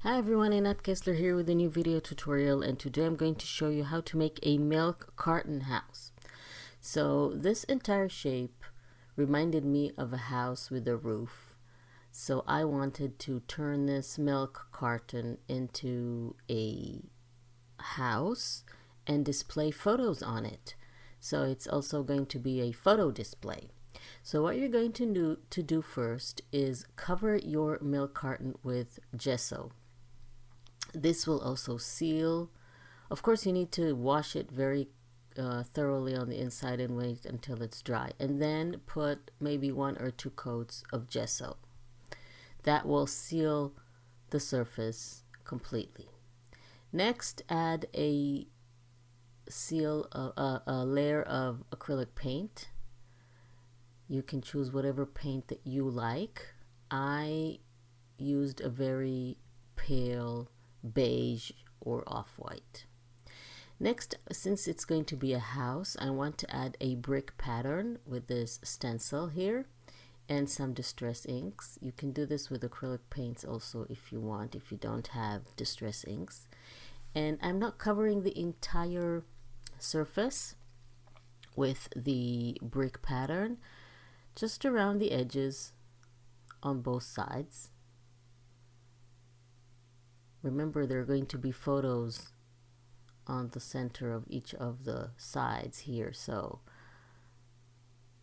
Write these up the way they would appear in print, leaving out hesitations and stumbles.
Hi everyone, Annette Kessler here with a new video tutorial, and today I'm going to show you how to make a milk carton house. So this entire shape reminded me of a house with a roof. So I wanted to turn this milk carton into a house and display photos on it. So it's also going to be a photo display. So what you're going to do first is cover your milk carton with gesso. This will also seal. Of course, you need to wash it very thoroughly on the inside and wait until it's dry, and then put maybe 1 or 2 coats of gesso. That will seal the surface completely. Next, add a layer of acrylic paint. You can choose whatever paint that you like. I used a very pale beige or off-white. Next, since it's going to be a house, I want to add a brick pattern with this stencil here and some distress inks. You can do this with acrylic paints also if you want, if you don't have distress inks. And I'm not covering the entire surface with the brick pattern, just around the edges on both sides. Remember, there are going to be photos on the center of each of the sides here, so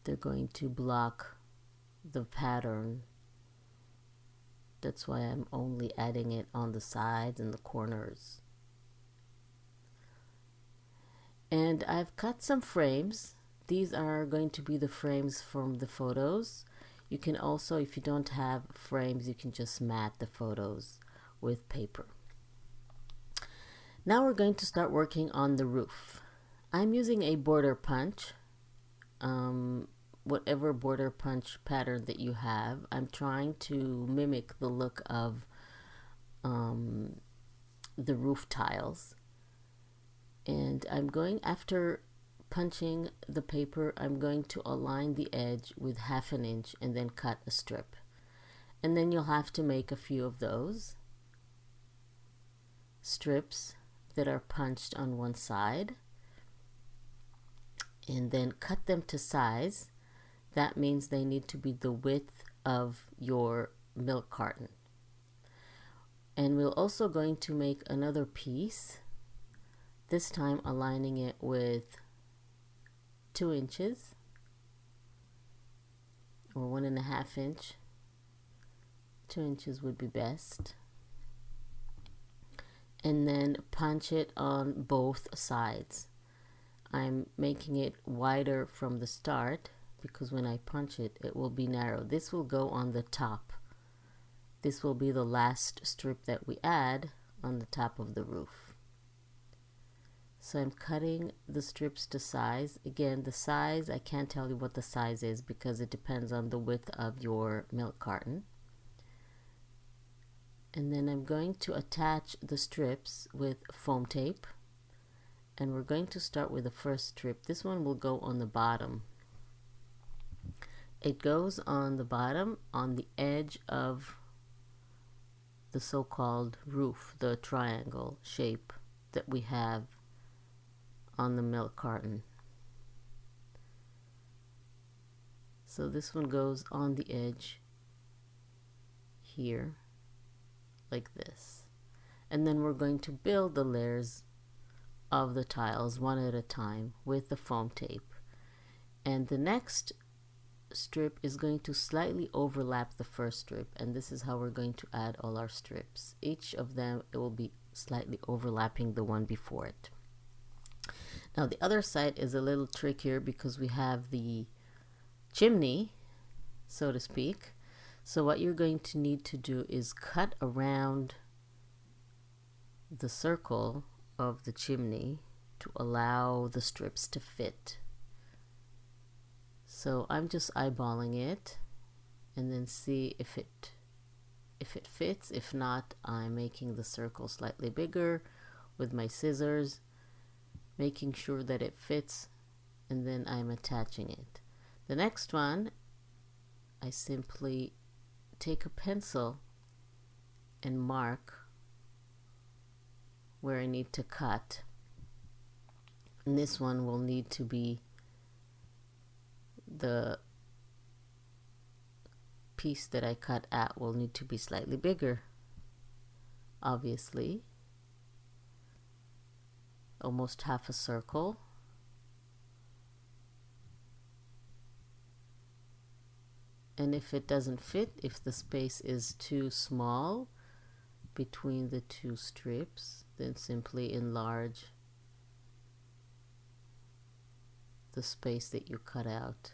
they're going to block the pattern. That's why I'm only adding it on the sides and the corners. And I've cut some frames. These are going to be the frames from the photos. You can also, if you don't have frames, you can just mat the photos with paper. Now we're going to start working on the roof. I'm using a border punch, whatever border punch pattern that you have. I'm trying to mimic the look of the roof tiles, and I'm going, after punching the paper, I'm going to align the edge with 1/2 inch and then cut a strip, and then you'll have to make a few of those strips that are punched on one side and then cut them to size. That means they need to be the width of your milk carton. And we're also going to make another piece, this time aligning it with 2 inches or 1.5 inch. 2 inches would be best. And then punch it on both sides. I'm making it wider from the start because when I punch it, it will be narrow. This will go on the top. This will be the last strip that we add on the top of the roof. So I'm cutting the strips to size. Again, the size, I can't tell you what the size is because it depends on the width of your milk carton. And then I'm going to attach the strips with foam tape, and we're going to start with the first strip. This one will go on the bottom. It goes on the bottom on the edge of the so-called roof, the triangle shape that we have on the milk carton. So this one goes on the edge here, like this. And then we're going to build the layers of the tiles one at a time with the foam tape. And the next strip is going to slightly overlap the first strip, and this is how we're going to add all our strips. Each of them, it will be slightly overlapping the one before it. Now the other side is a little trickier because we have the chimney, so to speak. So what you're going to need to do is cut around the circle of the chimney to allow the strips to fit. So I'm just eyeballing it and then see if it fits. If not, I'm making the circle slightly bigger with my scissors, making sure that it fits, and then I'm attaching it. The next one, I simply take a pencil and mark where I need to cut. And this one will need to be, the piece that I cut at will need to be slightly bigger, obviously. Almost half a circle. And if it doesn't fit, if the space is too small between the two strips, then simply enlarge the space that you cut out.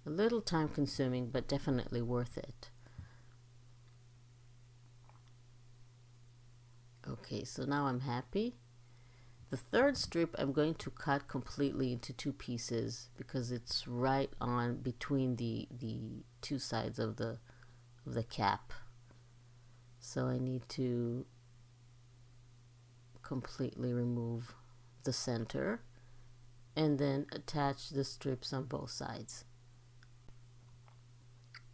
A little time consuming, but definitely worth it. Okay, so now I'm happy. The third strip I'm going to cut completely into two pieces because it's right on between the two sides of the cap. So I need to completely remove the center and then attach the strips on both sides.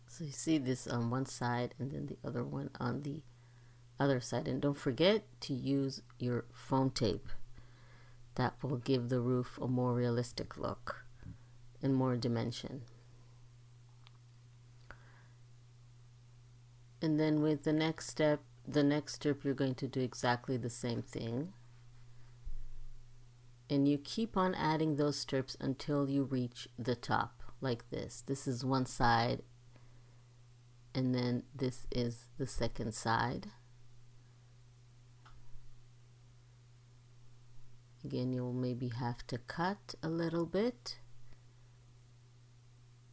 So you see this on one side and then the other one on the other side. And don't forget to use your foam tape. That will give the roof a more realistic look and more dimension. And then with the next step, the next strip, you're going to do exactly the same thing. And you keep on adding those strips until you reach the top, like this. This is one side, and then this is the second side. Again, you'll maybe have to cut a little bit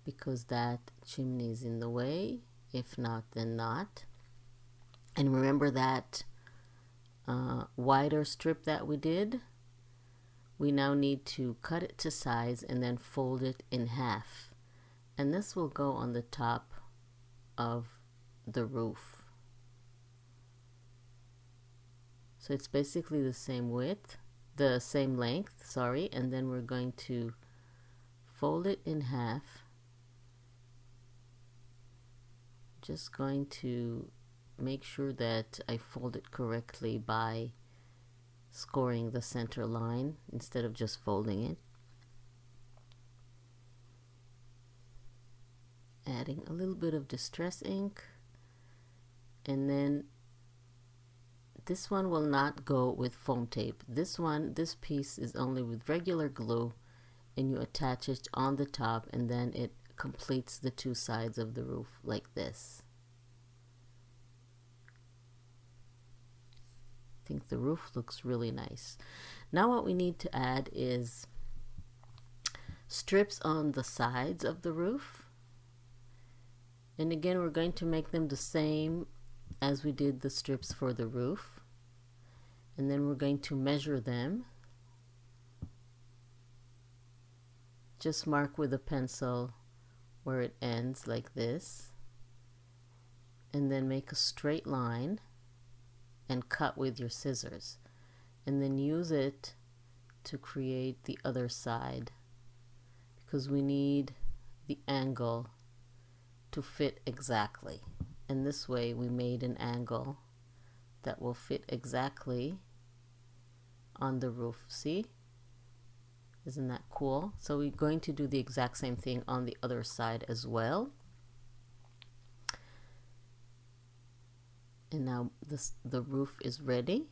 because that chimney is in the way. If not, then not. And remember that wider strip that we did? We now need to cut it to size and then fold it in half. And this will go on the top of the roof. So it's basically the same width, the same length, sorry, and then we're going to fold it in half. Just going to make sure that I fold it correctly by scoring the center line instead of just folding it. Adding a little bit of distress ink, and then this one will not go with foam tape. This piece is only with regular glue, and you attach it on the top, and then it completes the two sides of the roof like this. I think the roof looks really nice. Now what we need to add is strips on the sides of the roof. And again, we're going to make them the same as we did the strips for the roof. And then we're going to measure them. Just mark with a pencil where it ends like this. And then make a straight line and cut with your scissors. And then use it to create the other side, because we need the angle to fit exactly. And this way we made an angle that will fit exactly on the roof. See? Isn't that cool? So we're going to do the exact same thing on the other side as well. And now the roof is ready.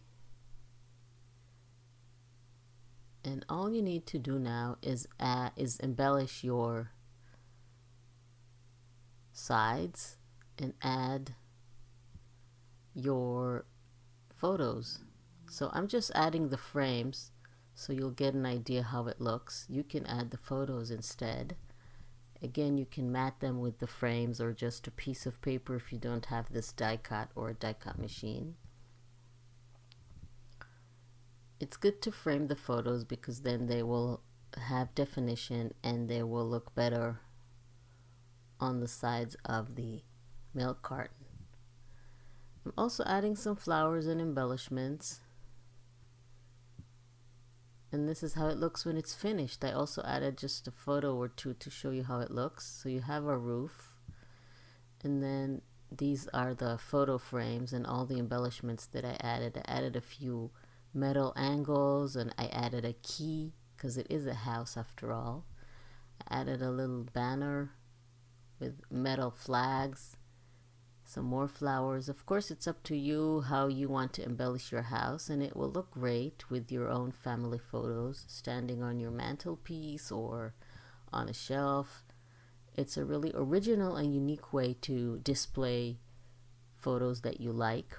And all you need to do now is embellish your sides and add your photos. So I'm just adding the frames so you'll get an idea how it looks. You can add the photos instead. Again, you can mat them with the frames or just a piece of paper if you don't have this die cut or a die cut machine. It's good to frame the photos because then they will have definition and they will look better on the sides of the milk carton. I'm also adding some flowers and embellishments. And this is how it looks when it's finished. I also added just a photo or two to show you how it looks. So you have a roof, and then these are the photo frames and all the embellishments that I added. I added a few metal angles, and I added a key because it is a house after all. I added a little banner with metal flags, some more flowers. Of course, it's up to you how you want to embellish your house, and it will look great with your own family photos standing on your mantelpiece or on a shelf. It's a really original and unique way to display photos that you like.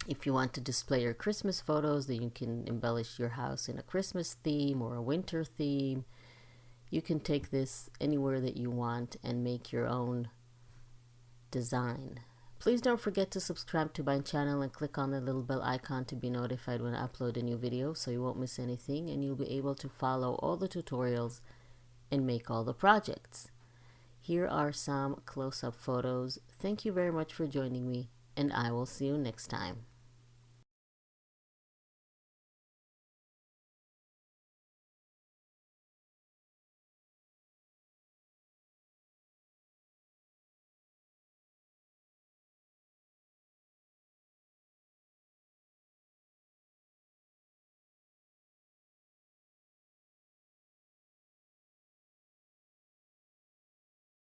If you want to display your Christmas photos, then you can embellish your house in a Christmas theme or a winter theme. You can take this anywhere that you want and make your own design. Please don't forget to subscribe to my channel and click on the little bell icon to be notified when I upload a new video so you won't miss anything, and you'll be able to follow all the tutorials and make all the projects. Here are some close-up photos. Thank you very much for joining me, and I will see you next time.